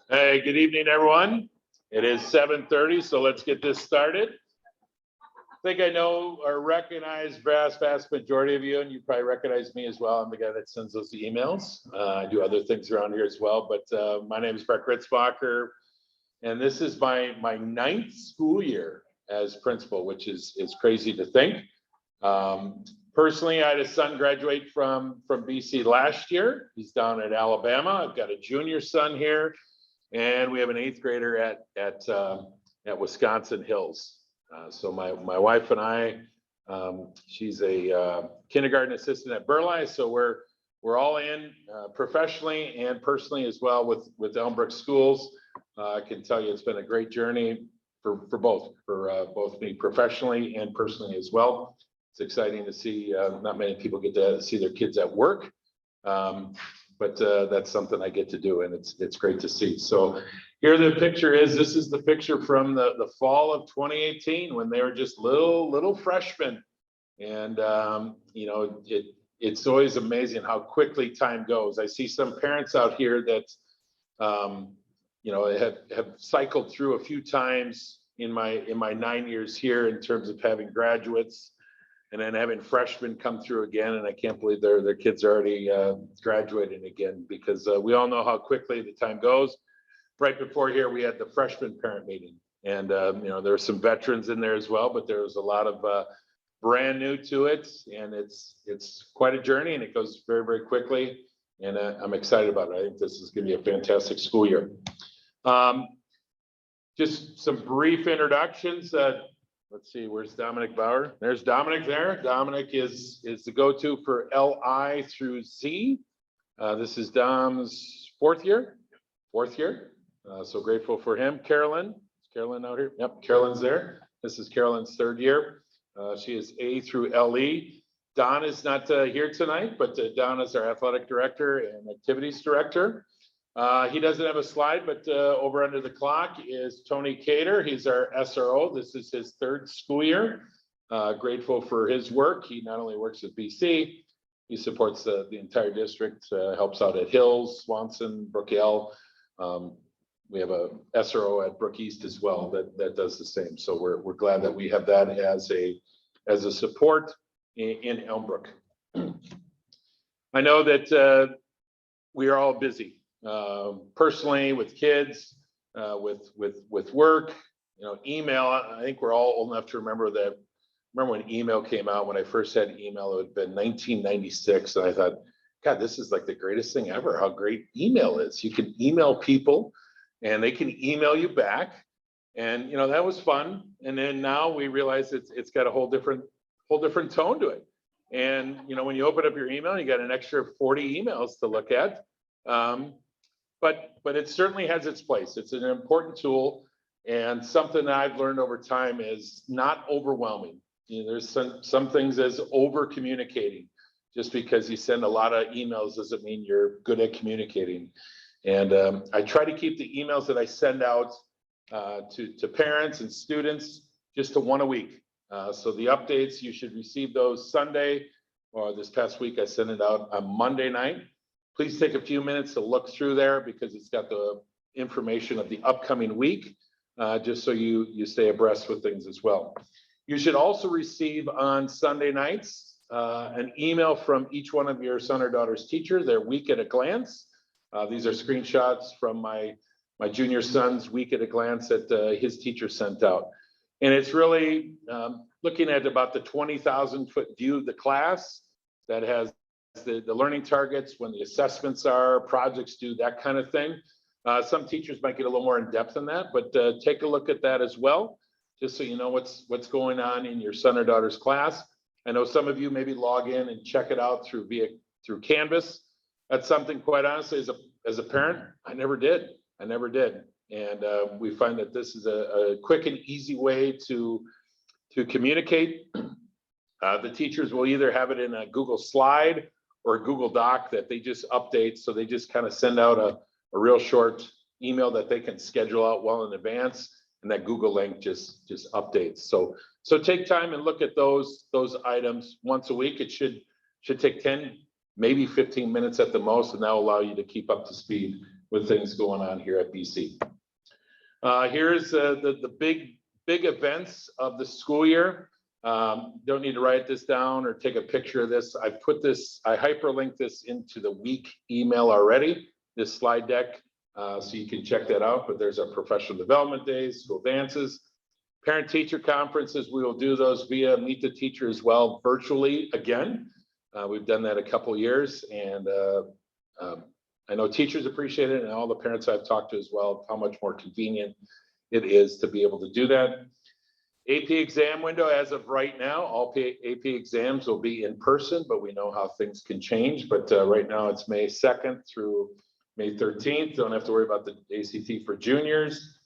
Hey, good evening, everyone. It is 7:30, so let's get this started. I think I know or recognize vast majority of you, and you probably recognize me as well. I'm the guy that sends those emails. I do other things around here as well, but my name is Brett Gritzbacher, and this is my 9th school year as principal, which is crazy to think. Personally, I had a son graduate from BC last year. He's down at Alabama. I've got a junior son here, and we have an 8th grader at Wisconsin Hills. So my wife and I, she's a kindergarten assistant at Burleigh. So we're all in professionally and personally as well with Elmbrook Schools. I can tell you it's been a great journey for both me professionally and personally as well. It's exciting to see not many people get to see their kids at work, but that's something I get to do, and it's great to see. So here the picture is. This is the picture from the fall of 2018 when they were just little freshmen, and you know, it's always amazing how quickly time goes. I see some parents out here that you know have cycled through a few times in my 9 years here in terms of having graduates and then having freshmen come through again, and I can't believe their kids are already graduating again, because we all know how quickly the time goes. Right before here, we had the freshman parent meeting, and you know, there were some veterans in there as well, but there was a lot of brand new to it, and it's quite a journey, and it goes very quickly, and I'm excited about it. I think this is going to be a fantastic school year. Just some brief introductions. Let's see, where's Dominic Bauer? There's Dominic there. Dominic is the go-to for LI through Z. This is Dom's fourth year. So grateful for him. Carolyn, is Carolyn out here? Yep, Carolyn's there. This is Carolyn's 3rd year. She is A through LE. Don is not here tonight, but Don is our athletic director and activities director. He doesn't have a slide, but over under the clock is Tony Cater. He's our SRO. This is his 3rd school year. Grateful for his work. He not only works at BC, he supports the entire district, helps out at Hills, Swanson, Brookell. We have a SRO at Brook East as well that does the same. So we're glad that we have that as a support in Elmbrook. I know that we are all busy. Personally, with kids, with work, you know, email. I think we're all old enough to remember when email came out. When I first had email, it had been 1996, and I thought, God, this is like the greatest thing ever. How great email is! You can email people, and they can email you back, and you know, that was fun. And then now we realize it's got a whole different tone to it. And you know, when you open up your email, you got an extra 40 emails to look at. But it certainly has its place. It's an important tool, and something that I've learned over time is not overwhelming. You know, there's some things as over communicating. Just because you send a lot of emails doesn't mean you're good at communicating. And I try to keep the emails that I send out to parents and students just to 1 a week. So the updates, you should receive those Sunday, or this past week I sent it out on Monday night. Please take a few minutes to look through there, because it's got the information of the upcoming week, just so you stay abreast with things as well. You should also receive on Sunday nights an email from each one of your son or daughter's teacher, their week at a glance. These are screenshots from my junior son's week at a glance that his teacher sent out. And it's really looking at about the 20,000-foot view of the class that has the learning targets, when the assessments are, projects due, that kind of thing. Some teachers might get a little more in depth in that, but take a look at that as well, just so you know what's going on in your son or daughter's class. I know some of you maybe log in and check it out through Canvas. That's something, quite honestly, as a parent, I never did. And we find that this is a quick and easy way to communicate. The teachers will either have it in a Google slide or a Google Doc that they just update. So they just kind of send out a real short email that they can schedule out well in advance, and that Google link just updates. So take time and look at those items once a week. It should take 10 maybe 15 minutes at the most, and that will allow you to keep up to speed with things going on here at BC. Here's the big events of the school year. Don't need to write this down or take a picture of this. I hyperlinked this into the week email already, this slide deck, so you can check that out. But there's our professional development days, school dances, parent-teacher conferences. We will do those via Meet the Teacher as well, virtually again. We've done that a couple years, and I know teachers appreciate it, and all the parents I've talked to as well, how much more convenient it is to be able to do that. AP exam window, as of right now, all AP exams will be in person, but we know how things can change. But right now it's May 2nd through May 13th. Don't have to worry about the ACT for juniors.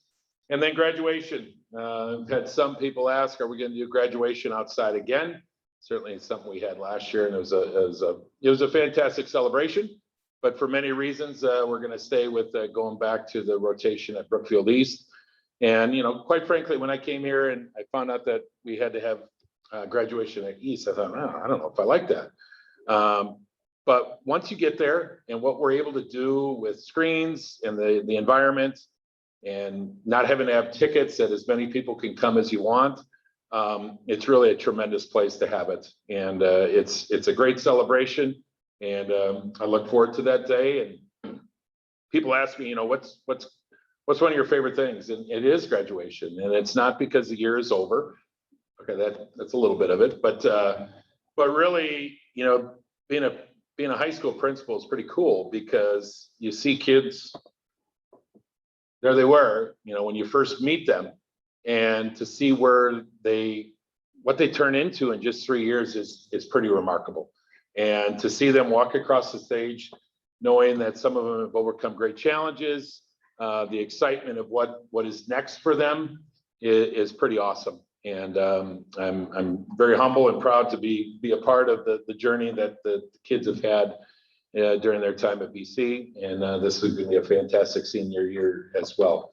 And then graduation. I've had some people ask, are we going to do graduation outside again? Certainly it's something we had last year, and it was a fantastic celebration. But for many reasons, we're going to stay with going back to the rotation at Brookfield East. And, you know, quite frankly, when I came here and I found out that we had to have graduation at East, I thought, oh, I don't know if I like that. But once you get there and what we're able to do with screens and the environment and not having to have tickets that as many people can come as you want, it's really a tremendous place to have it. And it's a great celebration. And I look forward to that day. And people ask me, you know, what's one of your favorite things? And it is graduation. And it's not because the year is over. Okay, that's a little bit of it. But really, you know, being a high school principal is pretty cool because you see kids, there they were, you know, when you first meet them, and to see what they turn into in just 3 years is pretty remarkable. And to see them walk across the stage, knowing that some of them have overcome great challenges, the excitement of what is next for them is pretty awesome. And I'm very humble and proud to be a part of the journey that the kids have had during their time at BC. And this is going to be a fantastic senior year as well.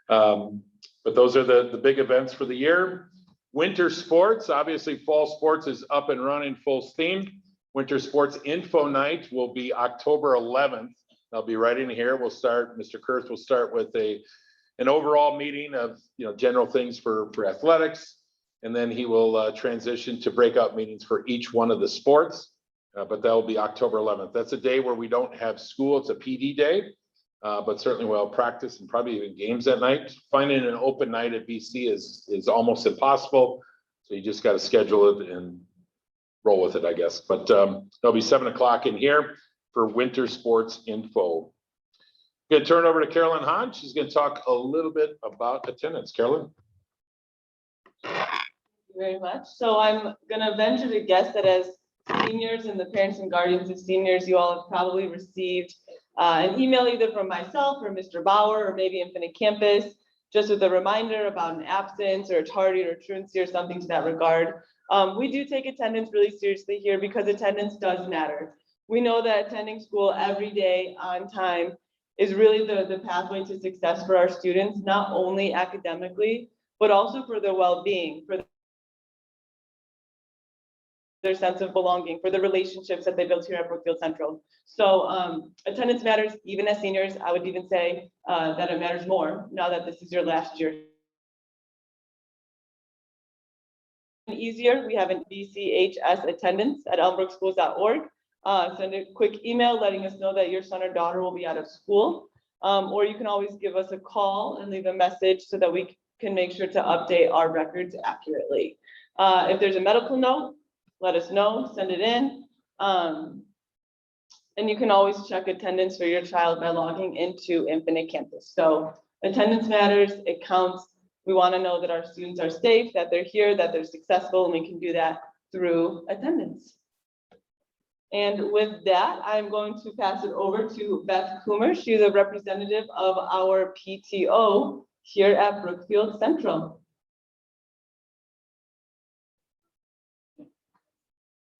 But those are the big events for the year. Winter sports, obviously fall sports is up and running full steam. Winter Sports Info Night will be October 11th. I'll be right in here. We'll start, Mr. Kurth will start with an overall meeting of, you know, general things for athletics. And then he will transition to breakout meetings for each one of the sports. But that will be October 11th. That's a day where we don't have school. It's a PD day, but certainly we'll practice and probably even games that night. Finding an open night at BC is almost impossible. So you just got to schedule it and roll with it, I guess. But there'll be 7 o'clock in here for Winter Sports Info. I'm going to turn over to Carolyn Hahn. She's going to talk a little bit about attendance. Carolyn. Thank you very much. So I'm going to venture to guess that as seniors and the parents and guardians of seniors, you all have probably received an email either from myself or Mr. Bauer or maybe Infinite Campus, just with a reminder about an absence or a tardy or truancy or something to that regard. We do take attendance really seriously here because attendance does matter. We know that attending school every day on time is really the pathway to success for our students, not only academically, but also for their well-being, for their sense of belonging, for the relationships that they built here at Brookfield Central. So attendance matters even as seniors. I would even say that it matters more now that this is your last year. Easier, we have an BCHS attendance at elmbrookschools.org. Send a quick email letting us know that your son or daughter will be out of school. Or you can always give us a call and leave a message so that we can make sure to update our records accurately. If there's a medical note, let us know, send it in. And you can always check attendance for your child by logging into Infinite Campus. So attendance matters, it counts. We want to know that our students are safe, that they're here, that they're successful, and we can do that through attendance. And with that, I'm going to pass it over to Beth Coomer. She's a representative of our PTO here at Brookfield Central.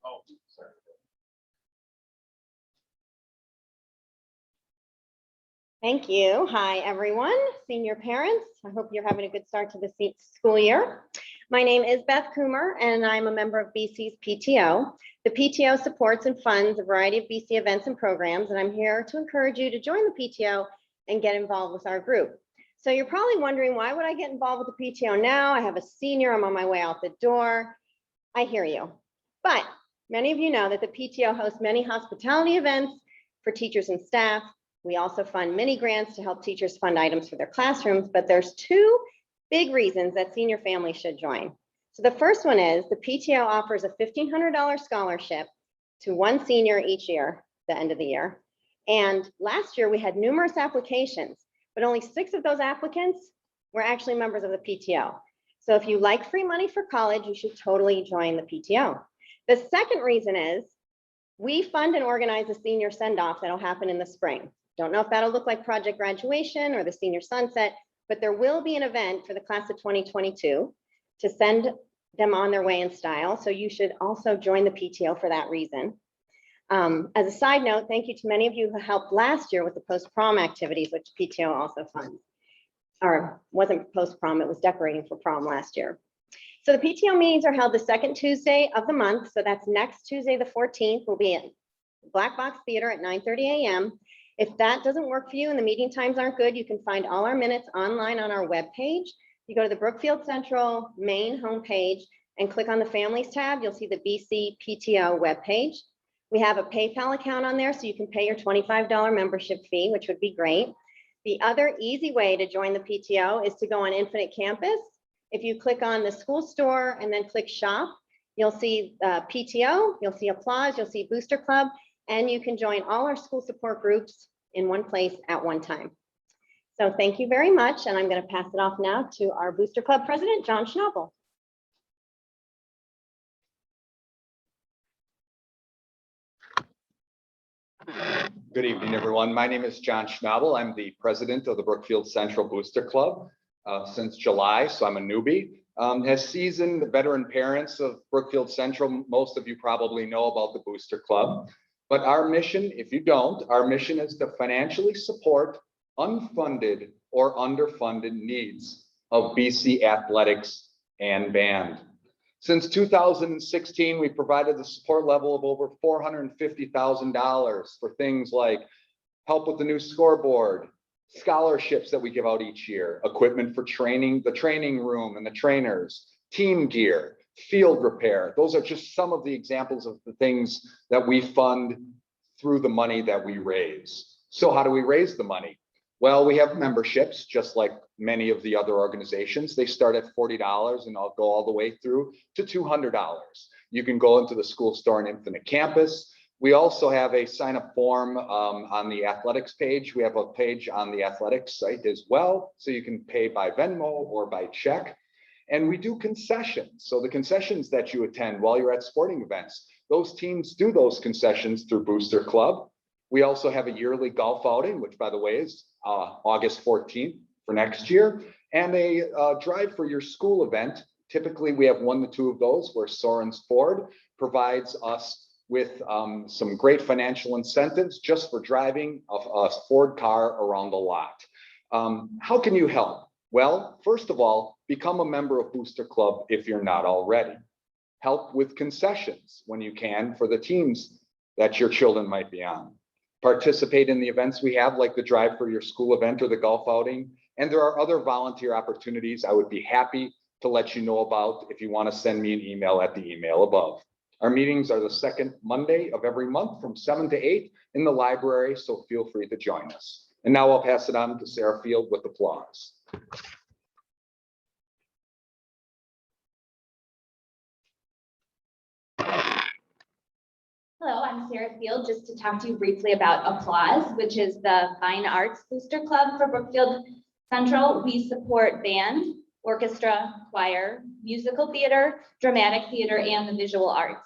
Oh, sorry. Thank you. Hi, everyone. Senior parents, I hope you're having a good start to the school year. My name is Beth Coomer, and I'm a member of BC's PTO. The PTO supports and funds a variety of BC events and programs, and I'm here to encourage you to join the PTO and get involved with our group. So you're probably wondering, why would I get involved with the PTO now? I have a senior, I'm on my way out the door. I hear you. But many of you know that the PTO hosts many hospitality events for teachers and staff. We also fund mini grants to help teachers fund items for their classrooms, but there's two big reasons that senior families should join. So the first one is the PTO offers a $1,500 scholarship to one senior each year, the end of the year. And last year we had numerous applications, but only 6 of those applicants were actually members of the PTO. So if you like free money for college, you should totally join the PTO. The second reason is we fund and organize a senior send-off that'll happen in the spring. Don't know if that'll look like project graduation or the senior sunset, but there will be an event for the class of 2022 to send them on their way in style. So you should also join the PTO for that reason. As a side note, thank you to many of you who helped last year with the post-prom activities, which PTO also funds. Or wasn't post-prom, it was decorating for prom last year. So the PTO meetings are held the second Tuesday of the month. So that's next Tuesday, the 14th. We'll be at Black Box Theater at 9:30 a.m. If that doesn't work for you and the meeting times aren't good, you can find all our minutes online on our webpage. You go to the Brookfield Central main homepage and click on the Families tab. You'll see the BC PTO webpage. We have a PayPal account on there, so you can pay your $25 membership fee, which would be great. The other easy way to join the PTO is to go on Infinite Campus. If you click on the school store and then click shop, you'll see PTO, you'll see Applause, you'll see Booster Club, and you can join all our school support groups in one place at one time. So thank you very much, and I'm going to pass it off now to our Booster Club president, John Schnabel. Good evening, everyone. My name is John Schnabel. I'm the president of the Brookfield Central Booster Club since July, so I'm a newbie. As seasoned veteran parents of Brookfield Central, most of you probably know about the Booster Club. But our mission, if you don't, our mission is to financially support unfunded or underfunded needs of BC athletics and band. Since 2016, we provided the support level of over $450,000 for things like help with the new scoreboard, scholarships that we give out each year, equipment for training, the training room and the trainers, team gear, field repair. Those are just some of the examples of the things that we fund through the money that we raise. So how do we raise the money? Well, we have memberships, just like many of the other organizations. They start at $40 and I'll go all the way through to $200. You can go into the school store and Infinite Campus. We also have a sign-up form on the athletics page. We have a page on the athletics site as well, so you can pay by Venmo or by check. And we do concessions. So the concessions that you attend while you're at sporting events, those teams do those concessions through Booster Club. We also have a yearly golf outing, which by the way is August 14th for next year, and a drive for your school event. Typically we have 1 to 2 of those where Soren's Ford provides us with some great financial incentives just for driving a Ford car around the lot. How can you help? Well, first of all, become a member of Booster Club if you're not already. Help with concessions when you can for the teams that your children might be on. Participate in the events we have, like the drive for your school event or the golf outing. And there are other volunteer opportunities I would be happy to let you know about if you want to send me an email at the email above. Our meetings are the second Monday of every month from 7 to 8 in the library, so feel free to join us. And now I'll pass it on to Sarah Field with applause. Hello, I'm Sarah Field, just to talk to you briefly about Applause, which is the Fine Arts Booster Club for Brookfield Central. We support band, orchestra, choir, musical theater, dramatic theater, and the visual arts.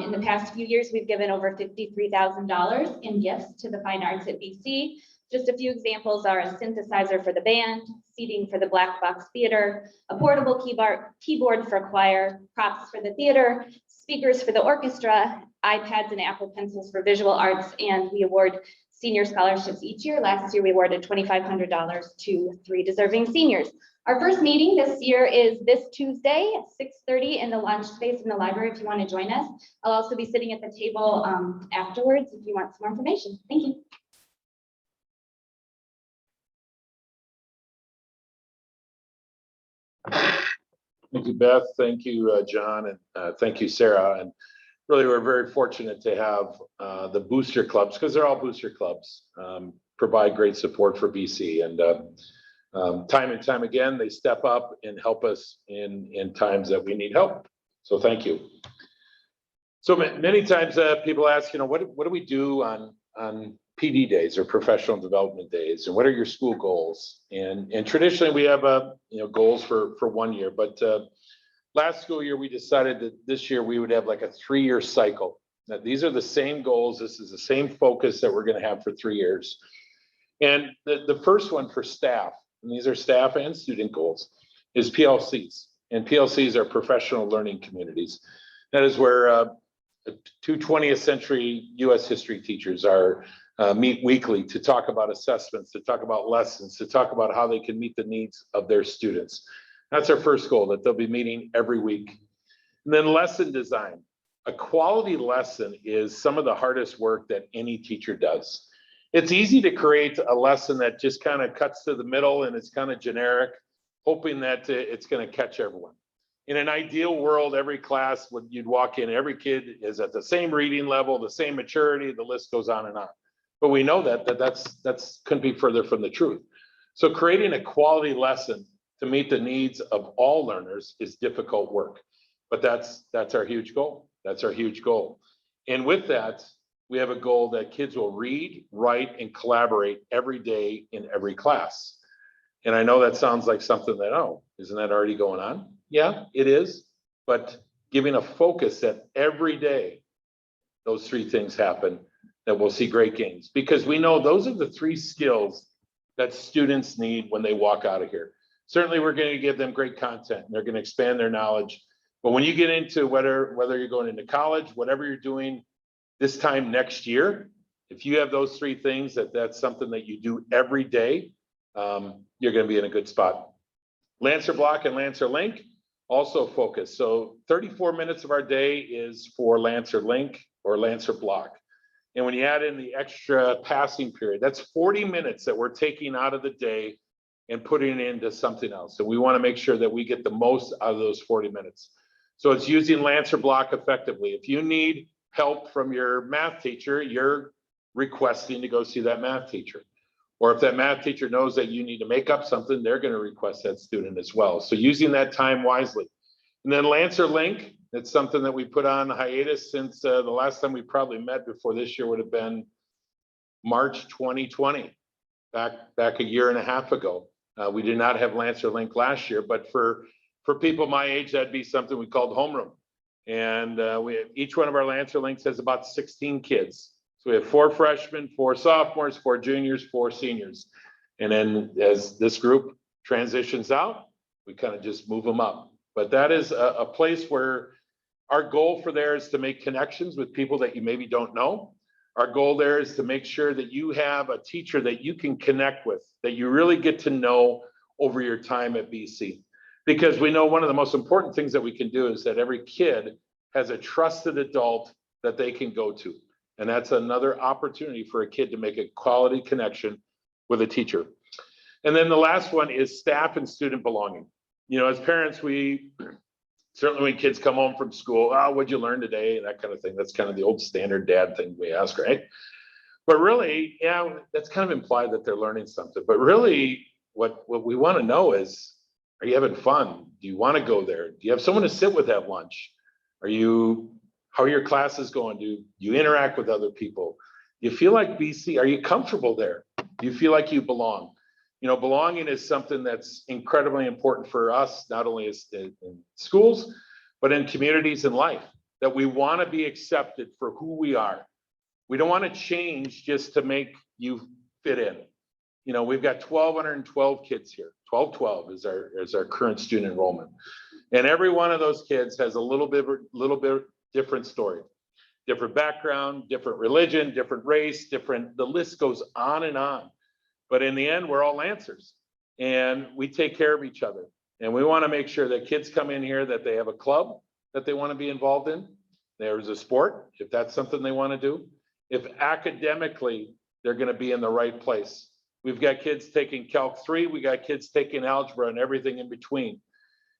In the past few years, we've given over $53,000 in gifts to the fine arts at BC. Just a few examples are a synthesizer for the band, seating for the Black Box Theater, a portable keyboard for choir, props for the theater, speakers for the orchestra, iPads and Apple Pencils for visual arts, and we award senior scholarships each year. Last year, we awarded $2,500 to 3 deserving seniors. Our first meeting this year is this Tuesday at 6:30 in the lunch space in the library if you want to join us. I'll also be sitting at the table afterwards if you want some more information. Thank you. Thank you, Beth. Thank you, John, and thank you, Sarah. And really, we're very fortunate to have the booster clubs, because they're all booster clubs, provide great support for BC. And time and time again, they step up and help us in times that we need help. So thank you. So many times people ask, what do we do on PD days or professional development days, and what are your school goals? And traditionally we have goals for 1 year, but last school year we decided that this year we would have like a 3-year cycle. Now these are the same goals. This is the same focus that we're going to have for 3 years. And the first one for staff, and these are staff and student goals, is PLCs. And PLCs are professional learning communities. That is where 2 20th century US history teachers are meet weekly to talk about assessments, to talk about lessons, to talk about how they can meet the needs of their students. That's our first goal, that they'll be meeting every week. And then lesson design. A quality lesson is some of the hardest work that any teacher does. It's easy to create a lesson that just kind of cuts to the middle and it's kind of generic, hoping that it's going to catch everyone. In an ideal world, every class, when you'd walk in, every kid is at the same reading level, the same maturity, the list goes on and on. But we know that's couldn't be further from the truth. So creating a quality lesson to meet the needs of all learners is difficult work. But that's our huge goal. That's our huge goal. And with that, we have a goal that kids will read, write, and collaborate every day in every class. And I know that sounds like something that, oh, isn't that already going on? Yeah, it is. But giving a focus that every day those 3 things happen, that we'll see great gains. Because we know those are the 3 skills that students need when they walk out of here. Certainly, we're going to give them great content and they're going to expand their knowledge. But when you get into whether you're going into college, whatever you're doing this time next year, if you have those 3 things, that's something that you do every day, you're going to be in a good spot. Lancer Block and Lancer Link also focus. So 34 minutes of our day is for Lancer Link or Lancer Block. And when you add in the extra passing period, that's 40 minutes that we're taking out of the day and putting it into something else. So we want to make sure that we get the most out of those 40 minutes. So it's using Lancer Block effectively. If you need help from your math teacher, you're requesting to go see that math teacher. Or if that math teacher knows that you need to make up something, they're going to request that student as well. So using that time wisely. And then Lancer Link, it's something that we put on hiatus since the last time we probably met before this year would have been March 2020, back a year and a half ago. We did not have Lancer Link last year, but for people my age, that'd be something we called homeroom. And each one of our Lancer Links has about 16 kids. So we have 4 freshmen, 4 sophomores, 4 juniors, 4 seniors. And then as this group transitions out, we kind of just move them up. But that is a place where our goal for there is to make connections with people that you maybe don't know. Our goal there is to make sure that you have a teacher that you can connect with, that you really get to know over your time at BC. Because we know one of the most important things that we can do is that every kid has a trusted adult that they can go to. And that's another opportunity for a kid to make a quality connection with a teacher. And then the last one is staff and student belonging. As parents, we certainly when kids come home from school, oh, what'd you learn today? And that kind of thing. That's kind of the old standard dad thing we ask, right? But really, yeah, that's kind of implied that they're learning something. But really, what we want to know is, are you having fun? Do you want to go there? Do you have someone to sit with at lunch? How are your classes going? Do you interact with other people? Do you feel like BC? Are you comfortable there? Do you feel like you belong? Belonging is something that's incredibly important for us, not only in schools, but in communities in life, that we want to be accepted for who we are. We don't want to change just to make you fit in. We've got 1,212 kids here. 1,212 is our current student enrollment. And every one of those kids has a little bit different story, different background, different religion, different race, the list goes on and on. But in the end, we're all Lancers. and we take care of each other. And we want to make sure that kids come in here, that they have a club that they want to be involved in. There's a sport, if that's something they want to do. If academically, they're going to be in the right place. We've got kids taking Calc 3, we got kids taking algebra and everything in between.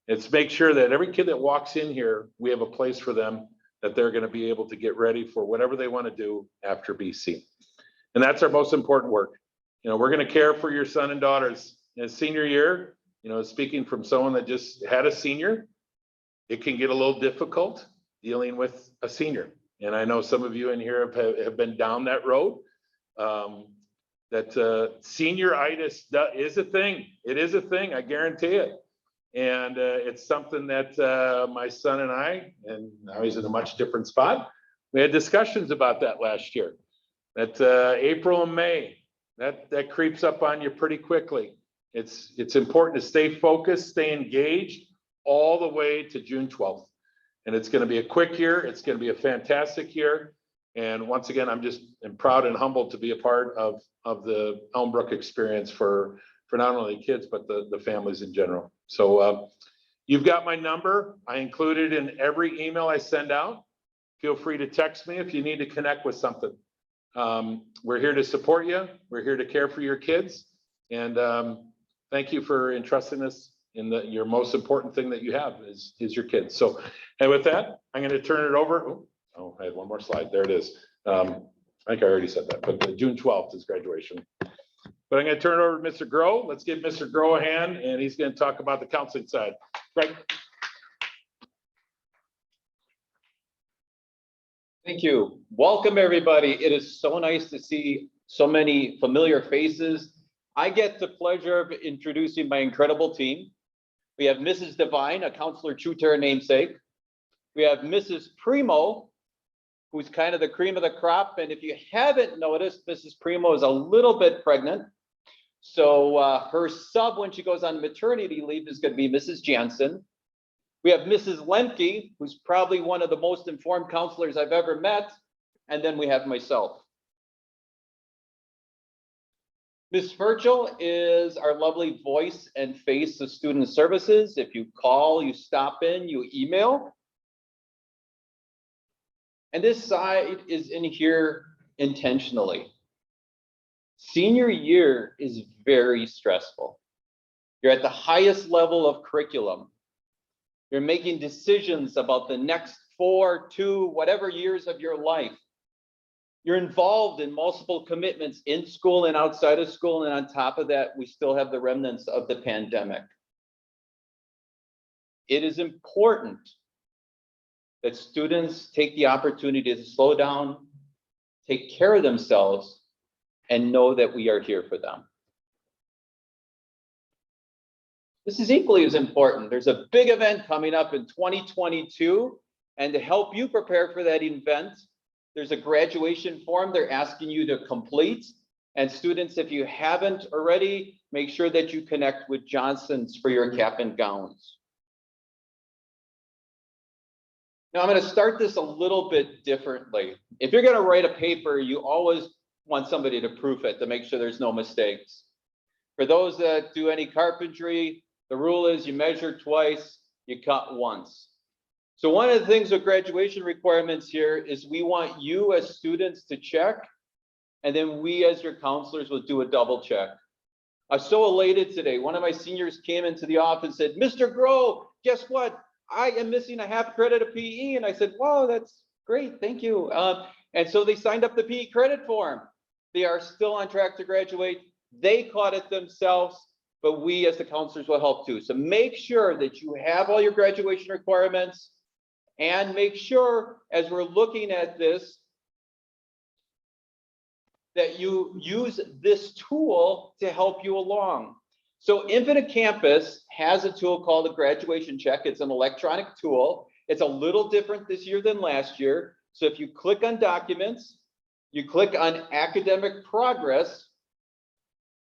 It's make sure that every kid that walks in here, we have a place for them, that they're going to be able to get ready for whatever they want to do after BC. And that's our most important work. You know, we're going to care for your son and daughters in senior year. You know, speaking from someone that just had a senior, it can get a little difficult dealing with a senior. And I know some of you in here have been down that road. Senioritis is a thing. It is a thing, I guarantee it. And it's something that my son and I, and now he's in a much different spot, we had discussions about that last year. That April and May, that creeps up on you pretty quickly. It's important to stay focused, stay engaged all the way to June 12th. And it's going to be a quick year. It's going to be a fantastic year. And once again, I'm proud and humbled to be a part of the Elmbrook experience for not only kids, but the families in general. So you've got my number. I include it in every email I send out. Feel free to text me if you need to connect with something. We're here to support you. We're here to care for your kids. And thank you for entrusting us in your most important thing that you have is your kids. So, and with that, I'm going to turn it over. Oh, I had one more slide. There it is. I think I already said that, but the June 12th is graduation. But I'm going to turn it over to Mr. Groh. Let's give Mr. Groh a hand, and he's going to talk about the counseling side. Greg. Thank you. Welcome, everybody. It is so nice to see so many familiar faces. I get the pleasure of introducing my incredible team. We have Mrs. Devine, a counselor true to her namesake. We have Mrs. Primo, who's kind of the cream of the crop. And if you haven't noticed, Mrs. Primo is a little bit pregnant. So her sub, when she goes on maternity leave, is going to be Mrs. Jansen. We have Mrs. Lemke, who's probably one of the most informed counselors I've ever met. And then we have myself. Ms. Virgil is our lovely voice and face of student services. If you call, you stop in, you email. And this side is in here intentionally. Senior year is very stressful. You're at the highest level of curriculum. You're making decisions about the next 4, 2, whatever years of your life. You're involved in multiple commitments in school and outside of school. And on top of that, we still have the remnants of the pandemic. It is important that students take the opportunity to slow down, take care of themselves, and know that we are here for them. This is equally as important. There's a big event coming up in 2022, and to help you prepare for that event, there's a graduation form they're asking you to complete. And students, if you haven't already, make sure that you connect with Johnson's for your cap and gowns. Now I'm going to start this a little bit differently. If you're going to write a paper, you always want somebody to proof it to make sure there's no mistakes. For those that do any carpentry, the rule is you measure twice, you cut once. So one of the things with graduation requirements here is we want you as students to check, and then we as your counselors will do a double check. I'm so elated today. One of my seniors came into the office and said, Mr. Groh, guess what? I am missing a half credit of PE. And I said, wow, that's great, thank you. And so they signed up the PE credit form. They are still on track to graduate. They caught it themselves, but we as the counselors will help too. So make sure that you have all your graduation requirements, and make sure as we're looking at this, that you use this tool to help you along. So Infinite Campus has a tool called a graduation check. It's an electronic tool. It's a little different this year than last year. So if you click on documents, you click on academic progress,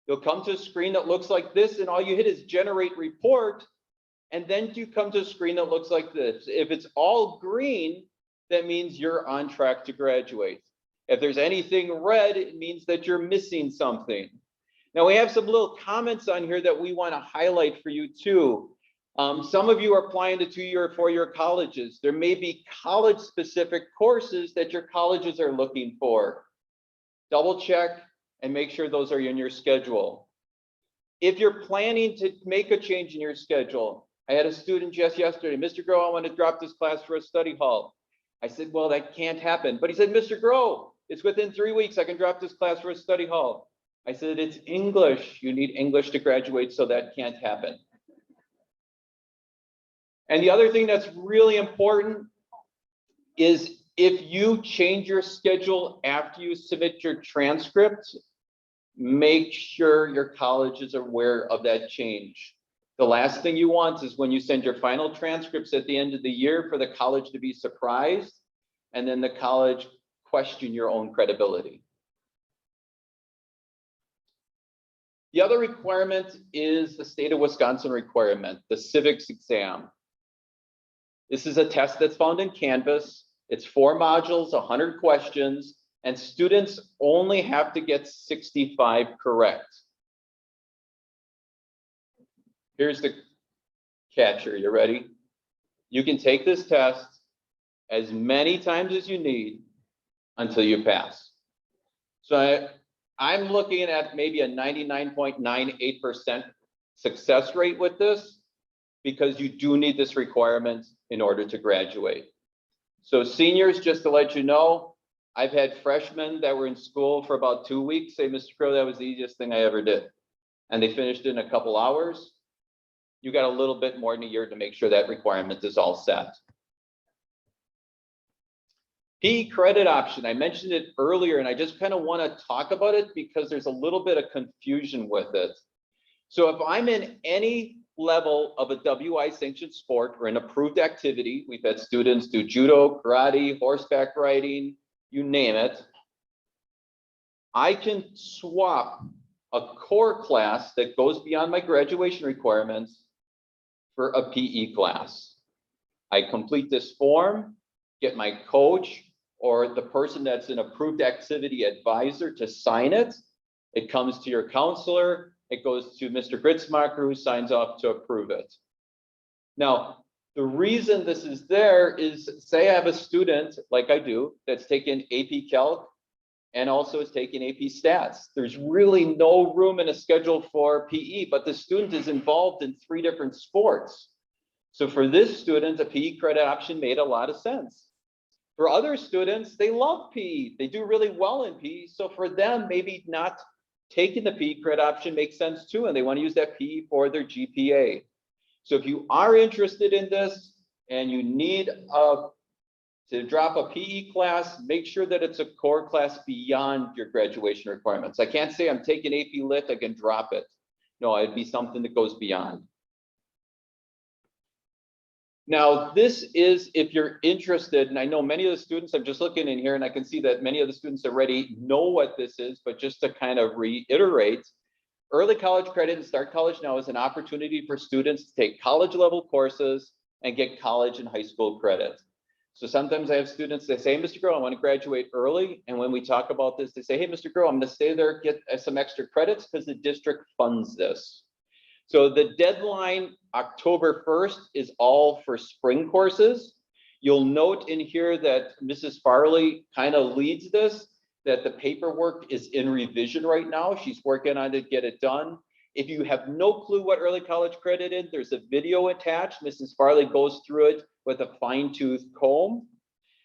you'll come to a screen that looks like this, and all you hit is generate report. And then you come to a screen that looks like this. If it's all green, that means you're on track to graduate. If there's anything red, it means that you're missing something. Now we have some little comments on here that we want to highlight for you too. Some of you are applying to 2-year or 4-year colleges. There may be college-specific courses that your colleges are looking for. Double check and make sure those are in your schedule. If you're planning to make a change in your schedule, I had a student just yesterday, Mr. Groh, I want to drop this class for a study hall. I said, well, that can't happen. But he said, Mr. Groh, it's within 3 weeks. I can drop this class for a study hall. I said, it's English. You need English to graduate, so that can't happen. And the other thing that's really important is if you change your schedule after you submit your transcript, make sure your college is aware of that change. The last thing you want is when you send your final transcripts at the end of the year for the college to be surprised and then the college question your own credibility. The other requirement is the state of Wisconsin requirement, the civics exam. This is a test that's found in Canvas. It's 4 modules, 100 questions, and students only have to get 65 correct. Here's the catcher. You ready? You can take this test as many times as you need until you pass. So I'm looking at maybe a 99.98% success rate with this because you do need this requirement in order to graduate. So seniors, just to let you know, I've had freshmen that were in school for about 2 weeks say, Mr. Crow, that was the easiest thing I ever did. And they finished in a couple hours. You got a little bit more than a year to make sure that requirement is all set. PE credit option, I mentioned it earlier, and I just kind of want to talk about it because there's a little bit of confusion with it. So if I'm in any level of a WI sanctioned sport or an approved activity, we've had students do judo, karate, horseback riding, you name it, I can swap a core class that goes beyond my graduation requirements for a PE class. I complete this form, get my coach or the person that's an approved activity advisor to sign it. It comes to your counselor. It goes to Mr. Gritzmacher, who signs off to approve it. Now, the reason this is there is, say I have a student, like I do, that's taken AP Calc and also is taking AP Stats. There's really no room in a schedule for PE, but the student is involved in 3 different sports. So for this student, a PE credit option made a lot of sense. For other students, they love PE. They do really well in PE. So for them, maybe not taking the PE credit option makes sense too, and they want to use that PE for their GPA. So if you are interested in this and you need to drop a PE class, make sure that it's a core class beyond your graduation requirements. I can't say I'm taking AP Lit, I can drop it. No, it'd be something that goes beyond. Now, this is if you're interested, and I know many of the students, I'm just looking in here and I can see that many of the students already know what this is, but just to kind of reiterate, early college credit and Start College Now is an opportunity for students to take college level courses and get college and high school credit. So sometimes I have students, they say, Mr. Groh, I want to graduate early. And when we talk about this, they say, hey, Mr. Groh, I'm going to stay there, get some extra credits because the district funds this. So the deadline, October 1st, is all for spring courses. You'll note in here that Mrs. Farley kind of leads this, that the paperwork is in revision right now. She's working on it to get it done. If you have no clue what early college credit is, there's a video attached. Mrs. Farley goes through it with a fine-tooth comb.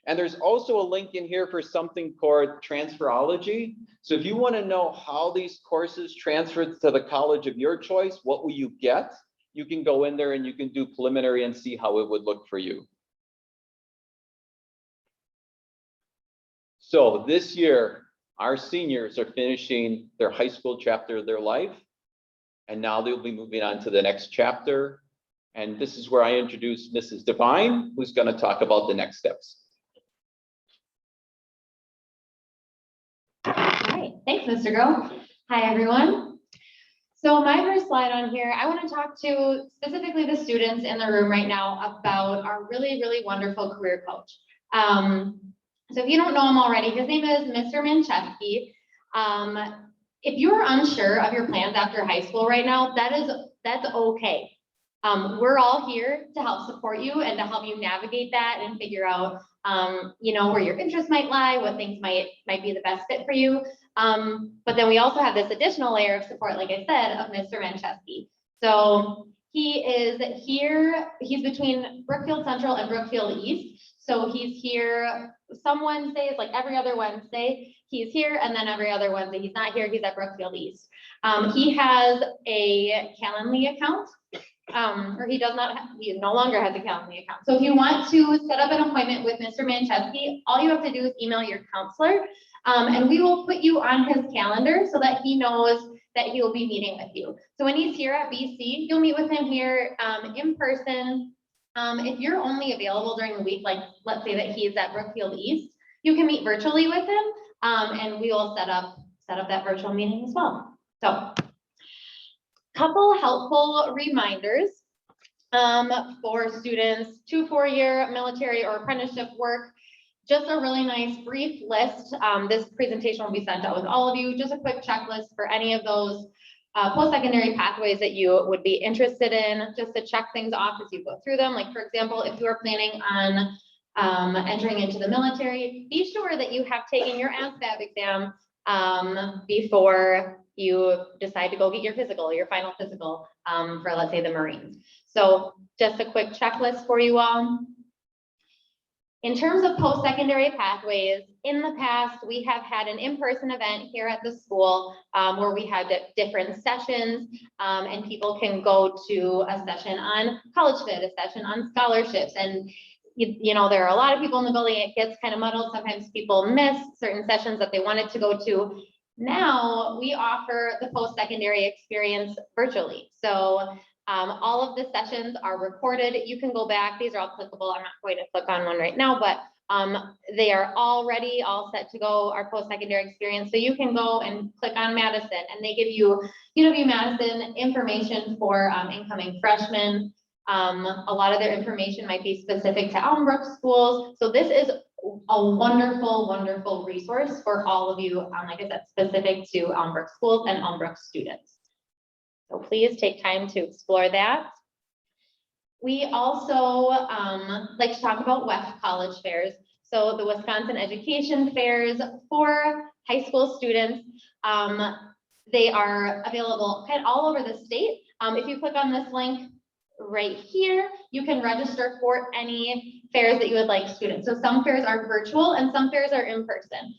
And there's also a link in here for something called transferology. So if you want to know how these courses transfer to the college of your choice, what will you get? You can go in there and you can do preliminary and see how it would look for you. So this year, our seniors are finishing their high school chapter of their life. And now they'll be moving on to the next chapter. And this is where I introduce Mrs. Devine, who's going to talk about the next steps. All right, thanks, Mr. Groh. Hi, everyone. So my first slide on here, I want to talk to specifically the students in the room right now about our really, really wonderful career coach. So if you don't know him already, his name is Mr. Manchevsky. if you're unsure of your plans after high school right now, that's okay. We're all here to help support you and to help you navigate that and figure out, where your interests might lie, what things might be the best fit for you. But then we also have this additional layer of support, like I said, of Mr. Manchesky. So he is here, he's between Brookfield Central and Brookfield East. So he's here some Wednesdays, like every other Wednesday, he's here, and then every other Wednesday, he's not here, he's at Brookfield East. He has a Calendly account, or he no longer has a Calendly account. So if you want to set up an appointment with Mr. Manchesky, all you have to do is email your counselor, and we will put you on his calendar so that he knows that he will be meeting with you. So when he's here at BC, you'll meet with him here in person. If you're only available during the week, like let's say that he's at Brookfield East, you can meet virtually with him, and we will set up that virtual meeting as well. So, couple helpful reminders for students, 2-4-year military or apprenticeship work. Just a really nice brief list. This presentation will be sent out with all of you. Just a quick checklist for any of those post-secondary pathways that you would be interested in, just to check things off as you go through them. Like for example, if you are planning on entering into the military, be sure that you have taken your ASVAB exam before you decide to go get your physical, your final physical for, let's say, the Marines. So just a quick checklist for you all. In terms of post-secondary pathways, in the past, we have had an in-person event here at the school where we had different sessions, and people can go to a session on college fit, a session on scholarships, and there are a lot of people in the building. It gets kind of muddled. Sometimes people miss certain sessions that they wanted to go to. Now we offer the post-secondary experience virtually. So all of the sessions are recorded. You can go back. These are all clickable. I'm not going to click on one right now, but they are already all set to go, our post-secondary experience. So you can go and click on Madison, and they give you UW-Madison information for incoming freshmen. A lot of their information might be specific to Elmbrook schools. So this is a wonderful, wonderful resource for all of you, like I said, specific to Elmbrook schools and Elmbrook students. So please take time to explore that. We also like to talk about WEF college fairs. So the Wisconsin Education Fairs for high school students, they are available kind of all over the state. If you click on this link right here, you can register for any fairs that you would like students. So some fairs are virtual and some fairs are in person.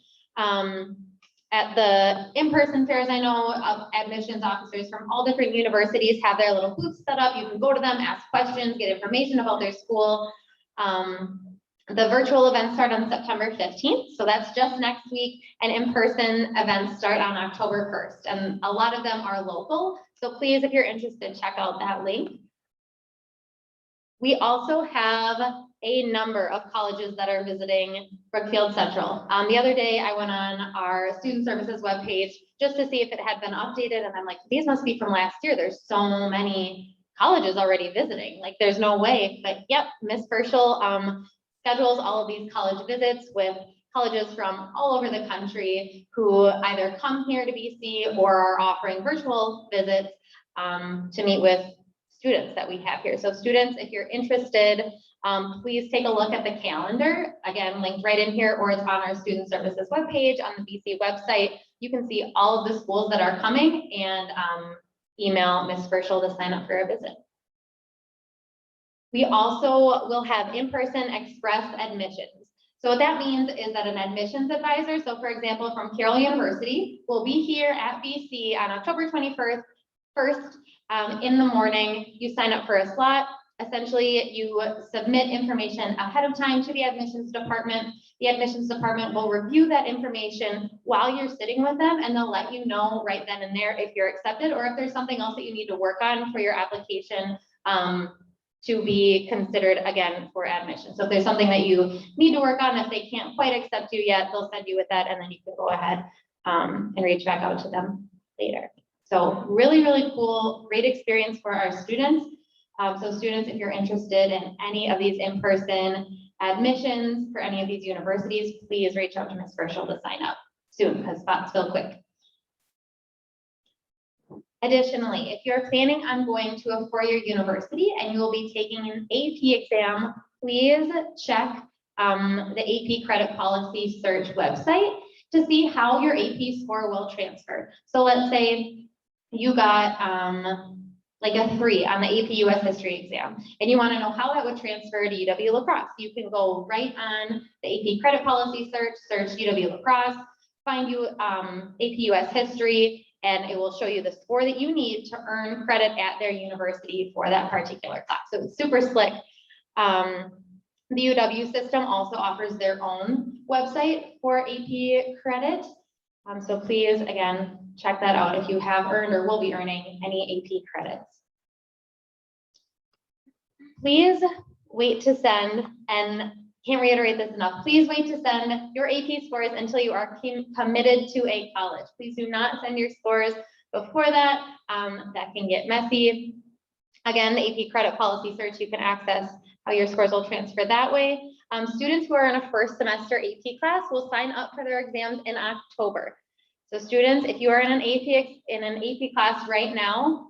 At the in-person fairs, I know admissions officers from all different universities have their little booths set up. You can go to them, ask questions, get information about their school. The virtual events start on September 15th, so that's just next week, and in-person events start on October 1st, and a lot of them are local. So please, if you're interested, check out that link. We also have a number of colleges that are visiting Brookfield Central. The other day I went on our student services webpage just to see if it had been updated, and I'm like, these must be from last year. There's so many colleges already visiting. Like there's no way, but yep, Ms. Ferschel schedules all of these college visits with colleges from all over the country who either come here to BC or are offering virtual visits to meet with students that we have here. So students, if you're interested, please take a look at the calendar. Again, linked right in here, or it's on our student services webpage on the BC website. You can see all of the schools that are coming and email Ms. Ferschel to sign up for a visit. We also will have in-person express admissions. So what that means is that an admissions advisor, so for example, from Carroll University, will be here at BC on October 21st, in the morning. You sign up for a slot. Essentially, you submit information ahead of time to the admissions department. The admissions department will review that information while you're sitting with them, and they'll let you know right then and there if you're accepted or if there's something else that you need to work on for your application to be considered again for admission. So if there's something that you need to work on, if they can't quite accept you yet, they'll send you with that, and then you can go ahead and reach back out to them later. So really, really cool, great experience for our students. So students, if you're interested in any of these in-person admissions for any of these universities, please reach out to Ms. Ferschel to sign up soon because spots fill quick. Additionally, if you're planning on going to a four-year university and you will be taking an AP exam, please check the AP credit policy search website to see how your AP score will transfer. So let's say you got like a 3 on the AP US history exam, and you want to know how that would transfer to UW La Crosse. You can go right on the AP credit policy search UW La Crosse, find you AP US history, and it will show you the score that you need to earn credit at their university for that particular class. So it's super slick. The UW system also offers their own website for AP credit. So please, again, check that out if you have earned or will be earning any AP credits. Please wait to send, and can't reiterate this enough, please wait to send your AP scores until you are committed to a college. Please do not send your scores before that. That can get messy. Again, the AP credit policy search, you can access how your scores will transfer that way. Students who are in a first semester AP class will sign up for their exams in October. So students, if you are in an AP class right now,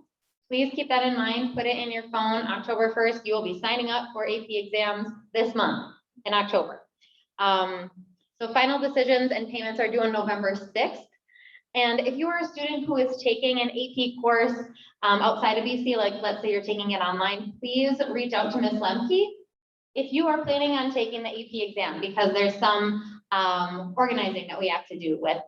please keep that in mind, put it in your phone. October 1st, you will be signing up for AP exams this month in October. So final decisions and payments are due on November 6th. And if you are a student who is taking an AP course outside of BC, like let's say you're taking it online, please reach out to Ms. Lemke if you are planning on taking the AP exam, because there's some organizing that we have to do with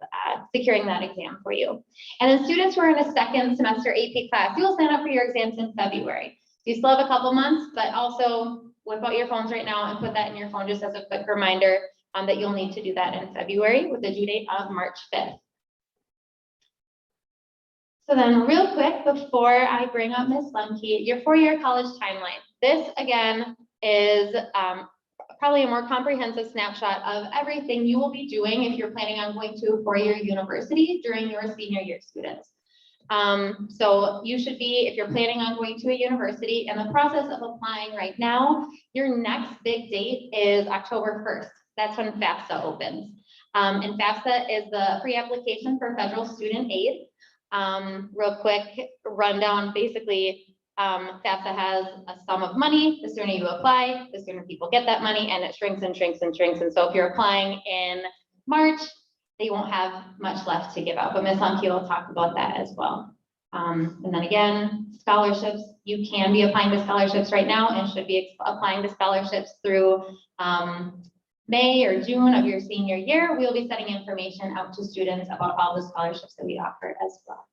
securing that exam for you. And then students who are in a second semester AP class, you will sign up for your exams in February. So you still have a couple months, but also whip out your phones right now and put that in your phone just as a quick reminder that you'll need to do that in February with the due date of March 5th. So then real quick, before I bring up Ms. Lemke, your four-year college timeline. This again is probably a more comprehensive snapshot of everything you will be doing if you're planning on going to a four-year university during your senior year, students. So you should be, if you're planning on going to a university in the process of applying right now, your next big date is October 1st. That's when FAFSA opens. And FAFSA is the free application for federal student aid. Real quick rundown, basically, FAFSA has a sum of money. The sooner you apply, the sooner people get that money, and it shrinks and shrinks and shrinks. And so if you're applying in March, they won't have much left to give out, but Ms. Lemke will talk about that as well. And then again, scholarships, you can be applying to scholarships right now and should be applying to scholarships through May or June of your senior year. We'll be sending information out to students about all the scholarships that we offer as well.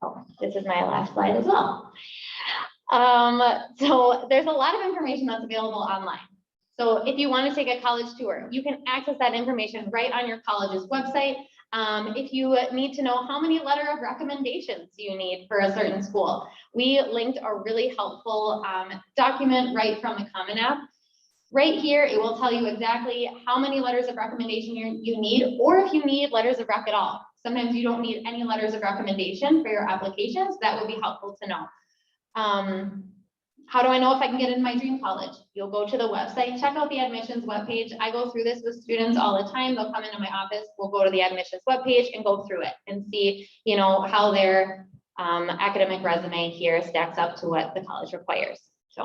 Oh, this is my last slide as well. So there's a lot of information that's available online. So if you want to take a college tour, you can access that information right on your college's website. If you need to know how many letter of recommendations you need for a certain school, we linked a really helpful document right from the Common App. Right here, it will tell you exactly how many letters of recommendation you need, or if you need letters of rec at all. Sometimes you don't need any letters of recommendation for your applications. That would be helpful to know. How do I know if I can get into my dream college? You'll go to the website, check out the admissions webpage. I go through this with students all the time. They'll come into my office, we'll go to the admissions webpage and go through it and see, you know, how their academic resume here stacks up to what the college requires. So,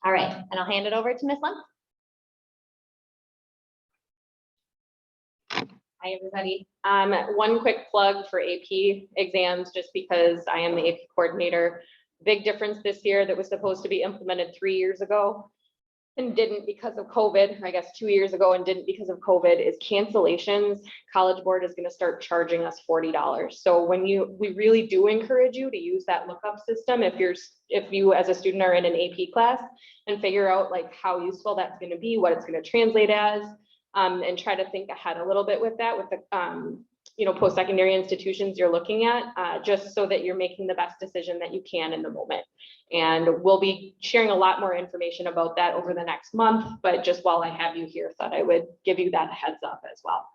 all right, and I'll hand it over to Ms. Lund. Hi, everybody. One quick plug for AP exams, just because I am the AP coordinator. Big difference this year that was supposed to be implemented 3 years ago and didn't because of COVID, I guess 2 years ago and didn't because of COVID, is cancellations. College Board is going to start charging us $40. So when we really do encourage you to use that lookup system if you as a student are in an AP class, and figure out like how useful that's going to be, what it's going to translate as, and try to think ahead a little bit with that, with the post-secondary institutions you're looking at, just so that you're making the best decision that you can in the moment. And we'll be sharing a lot more information about that over the next month, but just while I have you here, thought I would give you that heads up as well.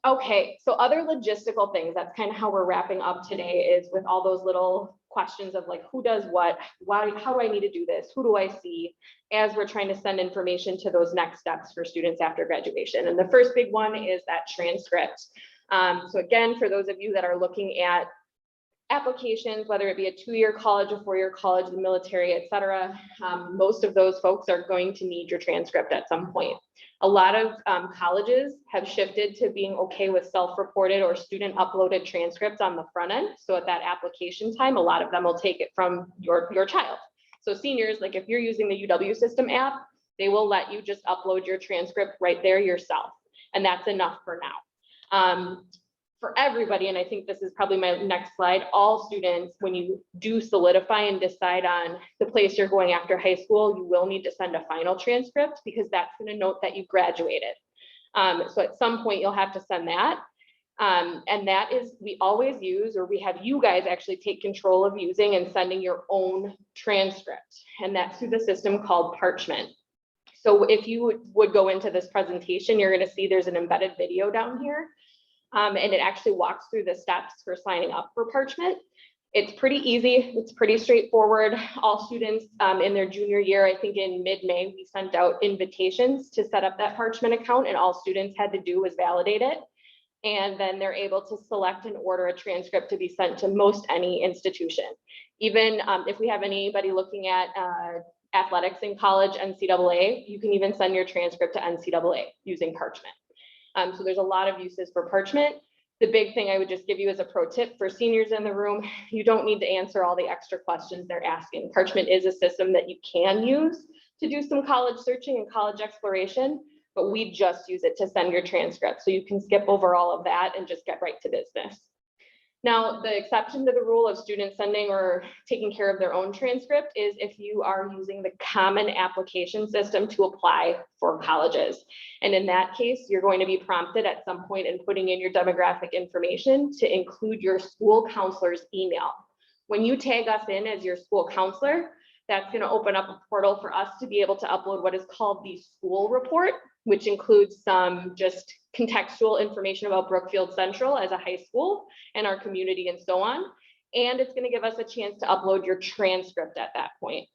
Okay, so other logistical things, that's kind of how we're wrapping up today, is with all those little questions of like, who does what, why, how do I need to do this, who do I see, as we're trying to send information to those next steps for students after graduation. And the first big one is that transcript. So again, for those of you that are looking at applications, whether it be a 2-year college, a 4-year college, the military, et cetera, most of those folks are going to need your transcript at some point. A lot of colleges have shifted to being okay with self-reported or student uploaded transcripts on the front end. So at that application time, a lot of them will take it from your child. So seniors, like if you're using the UW system app, they will let you just upload your transcript right there yourself. And that's enough for now. For everybody, and I think this is probably my next slide, all students, when you do solidify and decide on the place you're going after high school, you will need to send a final transcript because that's going to note that you graduated. So at some point you'll have to send that. And that is, we always use, or we have you guys actually take control of using and sending your own transcript. And that's through the system called Parchment. So if you would go into this presentation, you're going to see there's an embedded video down here. And it actually walks through the steps for signing up for Parchment. It's pretty easy. It's pretty straightforward. All students in their junior year, I think in mid-May, we sent out invitations to set up that Parchment account, and all students had to do was validate it. And then they're able to select and order a transcript to be sent to most any institution. Even if we have anybody looking at athletics in college, NCAA, you can even send your transcript to NCAA using Parchment. So there's a lot of uses for Parchment. The big thing I would just give you as a pro tip for seniors in the room, you don't need to answer all the extra questions they're asking. Parchment is a system that you can use to do some college searching and college exploration, but we just use it to send your transcript. So you can skip over all of that and just get right to business. Now, the exception to the rule of students sending or taking care of their own transcript is if you are using the common application system to apply for colleges. And in that case, you're going to be prompted at some point in putting in your demographic information to include your school counselor's email. When you tag us in as your school counselor, that's going to open up a portal for us to be able to upload what is called the school report, which includes some just contextual information about Brookfield Central as a high school and our community and so on. And it's going to give us a chance to upload your transcript at that point.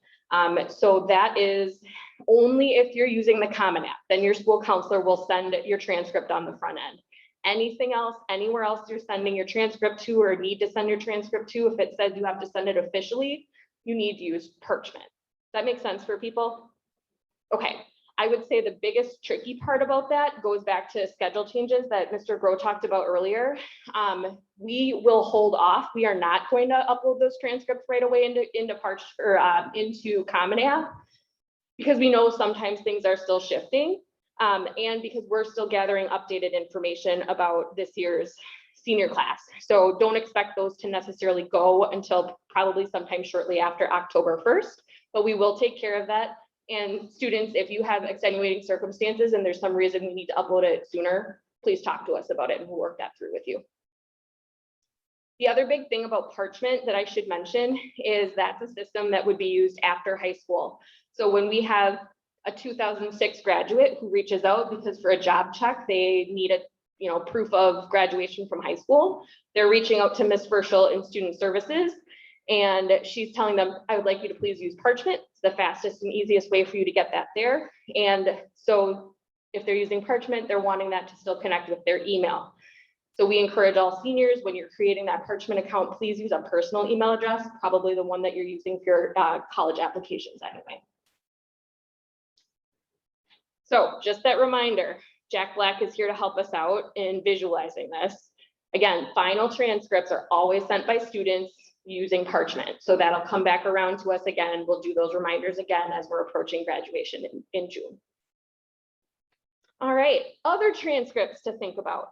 So that is only if you're using the Common App, then your school counselor will send your transcript on the front end. Anything else, anywhere else you're sending your transcript to or need to send your transcript to, if it says you have to send it officially, you need to use Parchment. Does that make sense for people? Okay. I would say the biggest tricky part about that goes back to schedule changes that Mr. Groh talked about earlier. We will hold off. We are not going to upload those transcripts right away into Common App because we know sometimes things are still shifting and because we're still gathering updated information about this year's senior class. So don't expect those to necessarily go until probably sometime shortly after October 1st, but we will take care of that. And students, if you have extenuating circumstances and there's some reason we need to upload it sooner, please talk to us about it and we'll work that through with you. The other big thing about Parchment that I should mention is that's a system that would be used after high school. So when we have a 2006 graduate who reaches out because for a job check, they need a proof of graduation from high school, they're reaching out to Ms. Ferschel in Student Services. And she's telling them, I would like you to please use Parchment. It's the fastest and easiest way for you to get that there. And so if they're using Parchment, they're wanting that to still connect with their email. So we encourage all seniors, when you're creating that Parchment account, please use a personal email address, probably the one that you're using for your college applications anyway. So just that reminder, Jack Black is here to help us out in visualizing this. Again, final transcripts are always sent by students using Parchment. So that'll come back around to us again, and we'll do those reminders again as we're approaching graduation in June. All right, other transcripts to think about.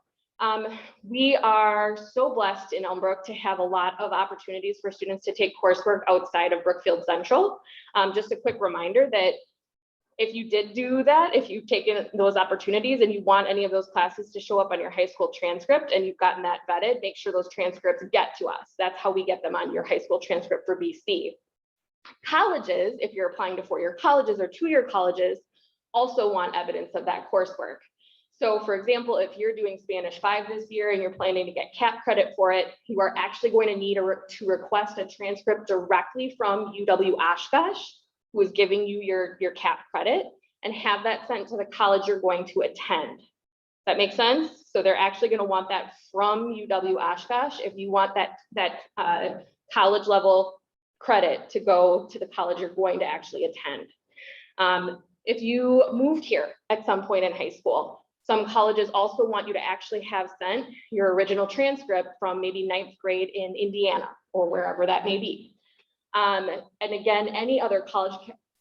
We are so blessed in Elmbrook to have a lot of opportunities for students to take coursework outside of Brookfield Central. Just a quick reminder that if you did do that, if you've taken those opportunities and you want any of those classes to show up on your high school transcript and you've gotten that vetted, make sure those transcripts get to us. That's how we get them on your high school transcript for BC. Colleges, if you're applying to 4-year colleges or 2-year colleges, also want evidence of that coursework. So for example, if you're doing Spanish 5 this year and you're planning to get CAP credit for it, you are actually going to need to request a transcript directly from UW-Oshkosh, who is giving you your CAP credit, and have that sent to the college you're going to attend. That makes sense? So they're actually going to want that from UW Oshkosh if you want that college level credit to go to the college you're going to actually attend. If you moved here at some point in high school, some colleges also want you to actually have sent your original transcript from maybe 9th grade in Indiana or wherever that may be. And again, any other college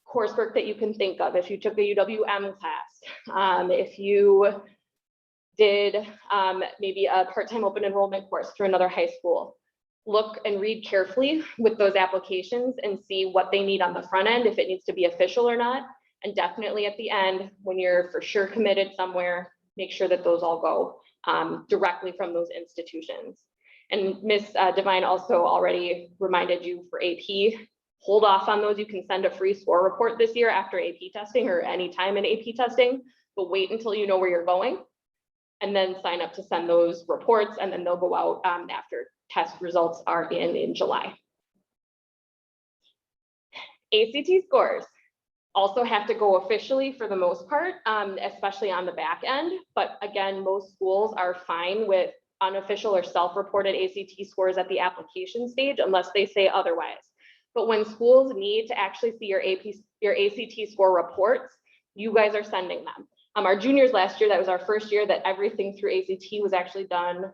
coursework that you can think of, if you took a UWM class, if you did maybe a part-time open enrollment course through another high school, look and read carefully with those applications and see what they need on the front end, if it needs to be official or not. And definitely at the end, when you're for sure committed somewhere, make sure that those all go directly from those institutions. And Ms. Devine also already reminded you for AP, hold off on those. You can send a free score report this year after AP testing or any time in AP testing, but wait until you know where you're going and then sign up to send those reports, and then they'll go out after test results are in July. ACT scores also have to go officially for the most part, especially on the back end. But again, most schools are fine with unofficial or self-reported ACT scores at the application stage unless they say otherwise. But when schools need to actually see your ACT score reports, you guys are sending them. Our juniors last year, that was our first year that everything through ACT was actually done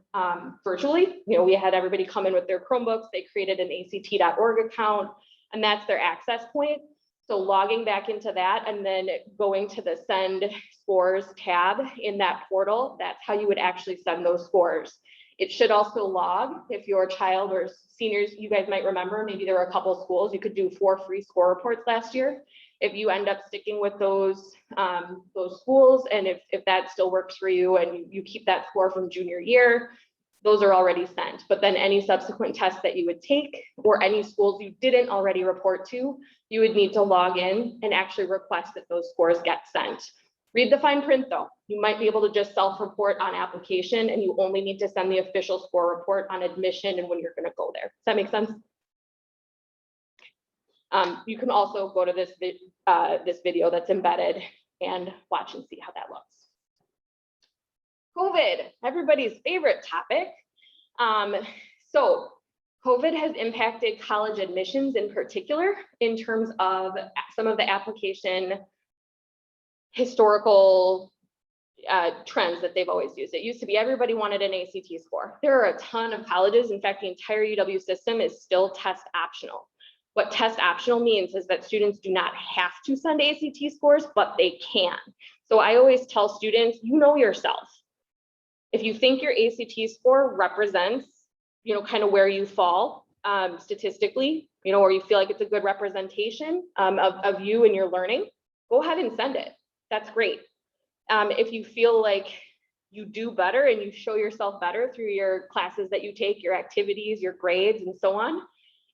virtually. You know, we had everybody come in with their Chromebooks, they created an ACT.org account, and that's their access point. So logging back into that and then going to the send scores tab in that portal, that's how you would actually send those scores. It should also log if your child or seniors, you guys might remember, maybe there were a couple of schools, you could do 4 free score reports last year. If you end up sticking with those schools, and if that still works for you and you keep that score from junior year, those are already sent. But then any subsequent tests that you would take or any schools you didn't already report to, you would need to log in and actually request that those scores get sent. Read the fine print though. You might be able to just self-report on application and you only need to send the official score report on admission and when you're going to go there. Does that make sense? You can also go to this video that's embedded and watch and see how that looks. COVID, everybody's favorite topic. So COVID has impacted college admissions in particular in terms of some of the application historical trends that they've always used. It used to be everybody wanted an ACT score. There are a ton of colleges. In fact, the entire UW system is still test optional. What test optional means is that students do not have to send ACT scores, but they can. So I always tell students, you know yourself. If you think your ACT score represents, you know, kind of where you fall statistically, you know, or you feel like it's a good representation of you and your learning, go ahead and send it. That's great. If you feel like you do better and you show yourself better through your classes that you take, your activities, your grades, and so on,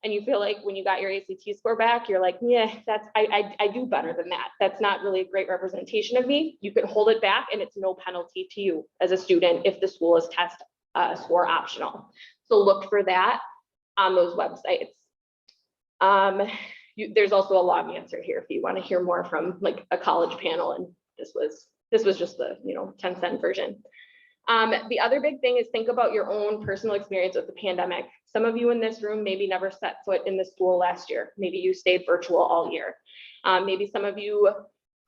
and you feel like when you got your ACT score back, you're like, yeah, I do better than that. That's not really a great representation of me. You can hold it back and it's no penalty to you as a student if the school is test score optional. So look for that on those websites. There's also a log answer here if you want to hear more from like a college panel, and this was just the 10-cent version. The other big thing is think about your own personal experience with the pandemic. Some of you in this room maybe never set foot in the school last year. Maybe you stayed virtual all year. Maybe some of you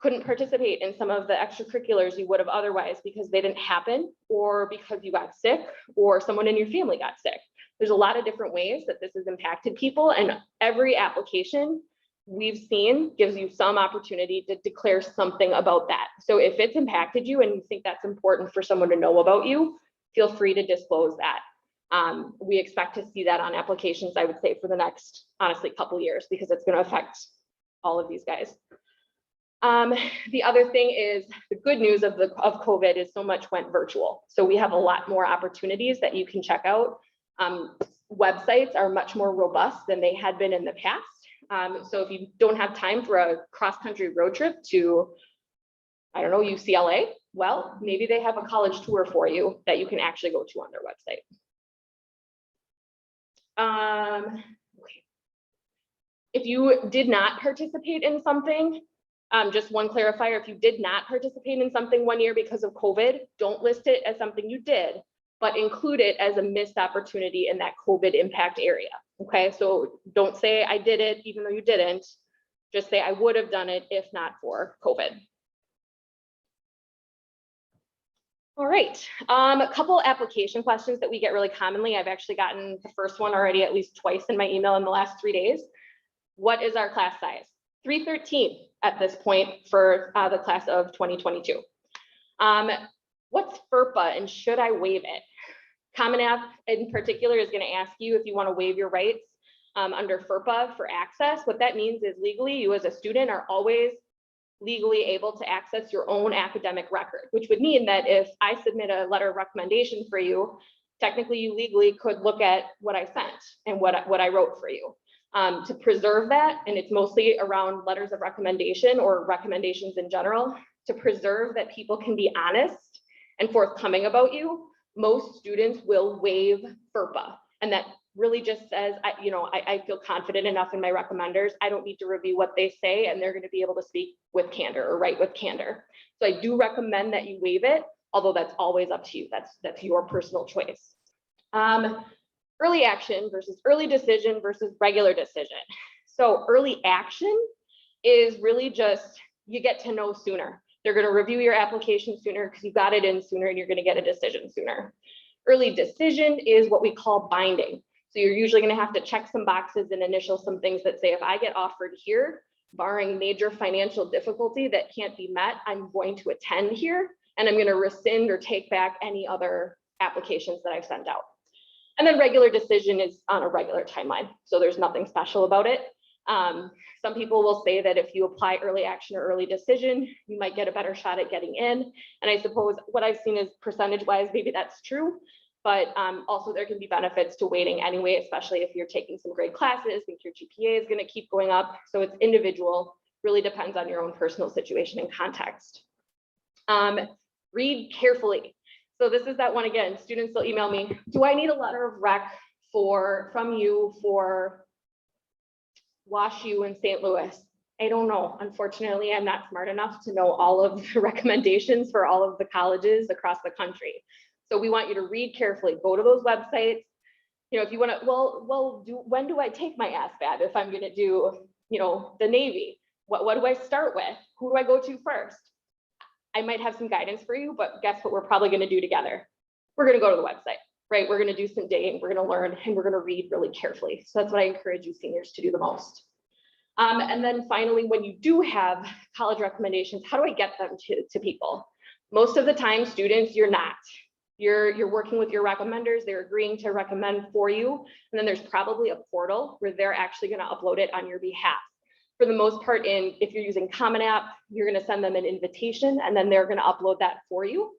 couldn't participate in some of the extracurriculars you would have otherwise because they didn't happen, or because you got sick, or someone in your family got sick. There's a lot of different ways that this has impacted people, and every application we've seen gives you some opportunity to declare something about that. So if it's impacted you and you think that's important for someone to know about you, feel free to disclose that. We expect to see that on applications, I would say, for the next, honestly, couple years, because it's going to affect all of these guys. The other thing is the good news of COVID is so much went virtual. So we have a lot more opportunities that you can check out. Websites are much more robust than they had been in the past. So if you don't have time for a cross-country road trip to, I don't know, UCLA, well, maybe they have a college tour for you that you can actually go to on their website. Okay. If you did not participate in something, Just one clarifier, if you did not participate in something one year because of COVID, don't list it as something you did, but include it as a missed opportunity in that COVID impact area. Okay, so don't say I did it even though you didn't. Just say I would have done it if not for COVID. All right, a couple application questions that we get really commonly. I've actually gotten the first one already at least twice in my email in the last 3 days. What is our class size? 313 at this point for the class of 2022. What's FERPA and should I waive it? Common App in particular is going to ask you if you want to waive your rights under FERPA for access. What that means is legally you as a student are always legally able to access your own academic record, which would mean that if I submit a letter of recommendation for you, technically you legally could look at what I sent and what I wrote for you. To preserve that, and it's mostly around letters of recommendation or recommendations in general, to preserve that people can be honest and forthcoming about you, most students will waive FERPA. And that really just says, I feel confident enough in my recommenders. I don't need to review what they say, and they're going to be able to speak with candor or write with candor. So I do recommend that you waive it, although that's always up to you. That's your personal choice. Early action versus early decision versus regular decision. So early action is really just, you get to know sooner. They're going to review your application sooner because you got it in sooner and you're going to get a decision sooner. Early decision is what we call binding. So you're usually going to have to check some boxes and initial some things that say, if I get offered here, barring major financial difficulty that can't be met, I'm going to attend here and I'm going to rescind or take back any other applications that I've sent out. And then regular decision is on a regular timeline. So there's nothing special about it. Some people will say that if you apply early action or early decision, you might get a better shot at getting in. And I suppose what I've seen is percentage wise, maybe that's true. But also there can be benefits to waiting anyway, especially if you're taking some great classes, think your GPA is going to keep going up. So it's individual, really depends on your own personal situation and context. Read carefully. So this is that one again, students will email me, do I need a letter of rec from you for WashU in St. Louis? I don't know. Unfortunately, I'm not smart enough to know all of the recommendations for all of the colleges across the country. So we want you to read carefully, go to those websites. If you want to, when do I take my ASVAB if I'm going to do, the Navy? What do I start with? Who do I go to first? I might have some guidance for you, but guess what we're probably going to do together? We're going to go to the website, right? We're going to do some digging, we're going to learn, and we're going to read really carefully. So that's what I encourage you seniors to do the most. And then finally, when you do have college recommendations, how do I get them to people? Most of the time, students, you're not. You're working with your recommenders, they're agreeing to recommend for you. And then there's probably a portal where they're actually going to upload it on your behalf. For the most part, if you're using Common App, you're going to send them an invitation and then they're going to upload that for you.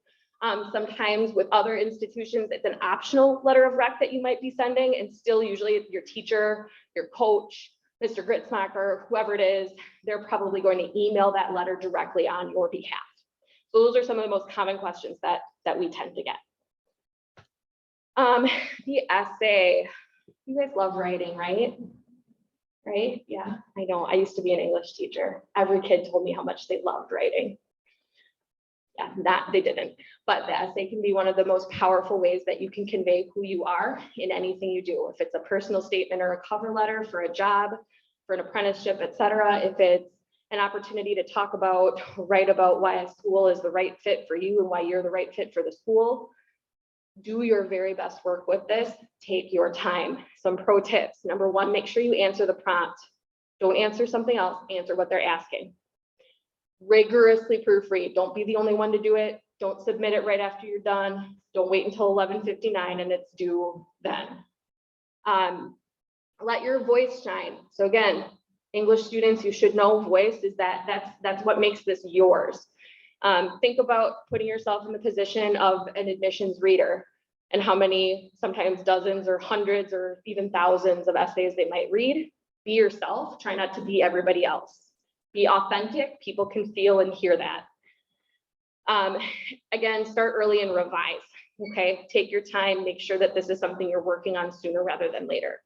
Sometimes with other institutions, it's an optional letter of rec that you might be sending, and still usually your teacher, your coach, Mr. Gritzmacher, whoever it is, they're probably going to email that letter directly on your behalf. So those are some of the most common questions that we tend to get. The essay, you guys love writing, right? Right? Yeah, I know. I used to be an English teacher. Every kid told me how much they loved writing. Yeah, they didn't. But the essay can be one of the most powerful ways that you can convey who you are in anything you do. If it's a personal statement or a cover letter for a job, for an apprenticeship, etc. If it's an opportunity to talk about, write about why a school is the right fit for you and why you're the right fit for the school. Do your very best work with this. Take your time. Some pro tips. Number one, make sure you answer the prompt. Don't answer something else, answer what they're asking. Rigorously proofread. Don't be the only one to do it. Don't submit it right after you're done. Don't wait until 11:59 and it's due then. Let your voice shine. So again, English students, you should know voice is that's what makes this yours. Think about putting yourself in the position of an admissions reader and how many, sometimes dozens or hundreds or even thousands of essays they might read. Be yourself, try not to be everybody else. Be authentic, people can feel and hear that. Again, start early and revise, okay? Take your time, make sure that this is something you're working on sooner rather than later.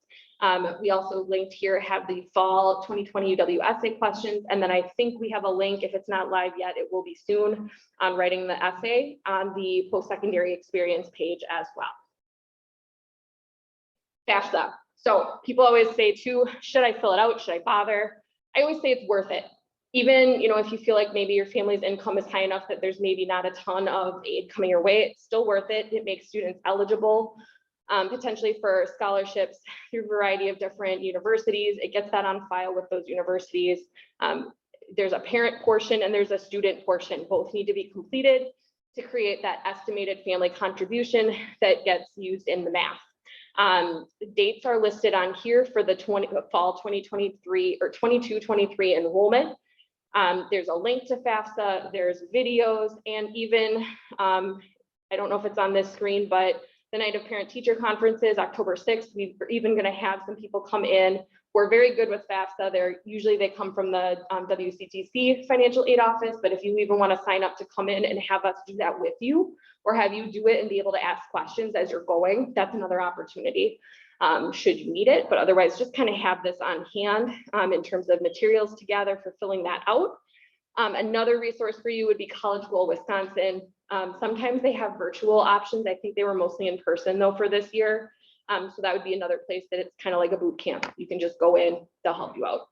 We also linked here have the fall 2020 UW essay questions. And then I think we have a link, if it's not live yet, it will be soon, on writing the essay on the post-secondary experience page as well. FAFSA. So people always say too, should I fill it out? Should I bother? I always say it's worth it. Even, if you feel like maybe your family's income is high enough that there's maybe not a ton of aid coming your way, it's still worth it. It makes students eligible potentially for scholarships through a variety of different universities. It gets that on file with those universities. There's a parent portion and there's a student portion. Both need to be completed to create that estimated family contribution that gets used in the math. The dates are listed on here for the fall 2023 or 22-23 enrollment. There's a link to FAFSA, there's videos, and even, I don't know if it's on this screen, but the night of parent teacher conferences, October 6th, we're even going to have some people come in. We're very good with FAFSA. They come from the WCTC financial aid office, but if you even want to sign up to come in and have us do that with you, or have you do it and be able to ask questions as you're going, that's another opportunity should you need it. But otherwise, just kind of have this on hand in terms of materials to gather for filling that out. Another resource for you would be College Bowl Wisconsin. Sometimes they have virtual options. I think they were mostly in person though for this year. So that would be another place that it's kind of like a boot camp. You can just go in, they'll help you out.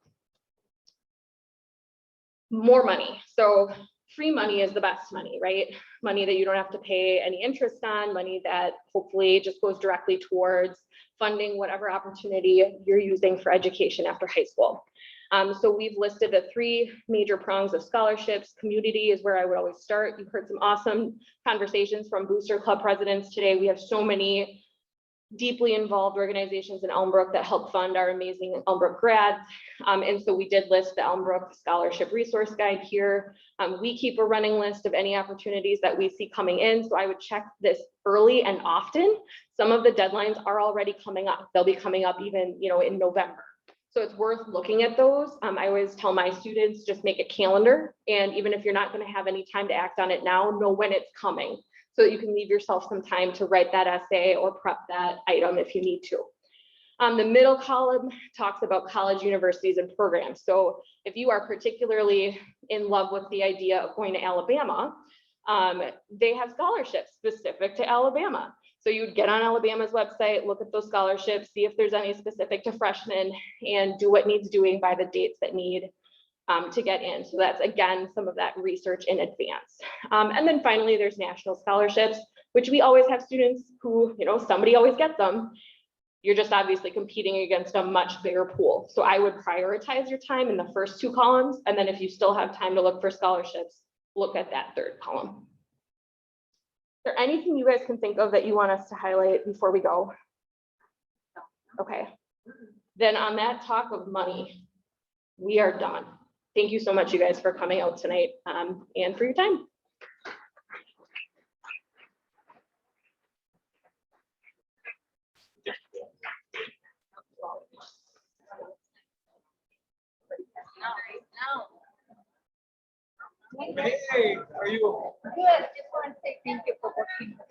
More money. So free money is the best money, right? Money that you don't have to pay any interest on, money that hopefully just goes directly towards funding whatever opportunity you're using for education after high school. So we've listed the 3 major prongs of scholarships. Community is where I would always start. You've heard some awesome conversations from Booster Club presidents today. We have so many deeply involved organizations in Elmbrook that help fund our amazing Elmbrook grads. And so we did list the Elmbrook Scholarship Resource Guide here. We keep a running list of any opportunities that we see coming in. So I would check this early and often. Some of the deadlines are already coming up. They'll be coming up even, in November. So it's worth looking at those. I always tell my students, just make a calendar. And even if you're not going to have any time to act on it now, know when it's coming, so that you can leave yourself some time to write that essay or prep that item if you need to. The middle column talks about college, universities, and programs. So if you are particularly in love with the idea of going to Alabama, they have scholarships specific to Alabama. So you would get on Alabama's website, look at those scholarships, see if there's any specific to freshmen, and do what needs doing by the dates that need to get in. So that's, again, some of that research in advance. And then finally, there's national scholarships, which we always have students who, somebody always gets them. You're just obviously competing against a much bigger pool. So I would prioritize your time in the first 2 columns. And then if you still have time to look for scholarships, look at that 3rd column. Is there anything you guys can think of that you want us to highlight before we go? Okay. Then on that talk of money, we are done. Thank you so much, you guys, for coming out tonight and for your time. Hey, are you? Good. Just want to say thank you for working with us.